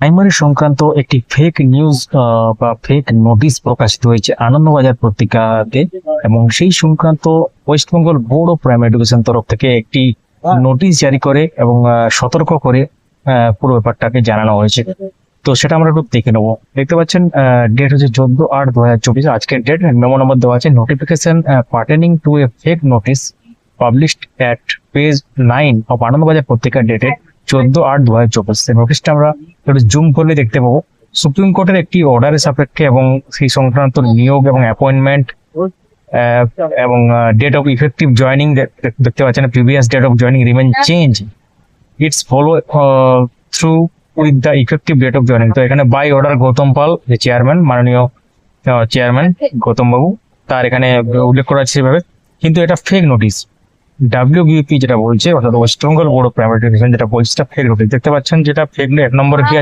Primary সংক্রান্ত একটি fake news বা ফেক নোটিশ প্রকাশিত হয়েছে আনন্দবাজার পত্রিকাতে, এবং সেই সংক্রান্ত West Bengal board of primary education তরফ থেকে একটি নোটিশ জারি করে এবং সতর্ক করে পুরো ব্যাপারটাকে জানানো হয়েছে। তো সেটা আমরা একটু দেখে নেবো। দেখতে পাচ্ছেন ডেট হচ্ছে 14/8/2024, আজকের ডেট। মেমো নম্বর দেওয়া আছে, notification pertaining to A fake notice published at page 9 of Anandabazar পত্রিকা ডেটেড 14/8/2024। নোটিশটা আমরা একটু জুম করলে দেখতে পাবো সুপ্রিম কোর্টের একটি অর্ডারের সাপেক্ষে এবং সেই সংক্রান্ত নিয়োগ এবং অ্যাপয়েন্টমেন্ট এবং ডেট অফ ইফেক্টিভ জয়নিং দেখতে পাচ্ছেন, previous date of joining remain change, it's follow through with the effective date of joining. তো এখানে বাই অর্ডার গৌতম পাল, যে চেয়ারম্যান, মাননীয় চেয়ারম্যান গৌতম বাবু, তার এখানে উল্লেখ করা আছে সেভাবে। কিন্তু এটা ফেক নোটিশ, WBP যেটা বলছে, অর্থাৎ West Bengal board of primary education যেটা বলছে, সেটা ফেক নোটিশ। দেখতে পাচ্ছেন যেটা ফেক, 1 নম্বরে কি আছে,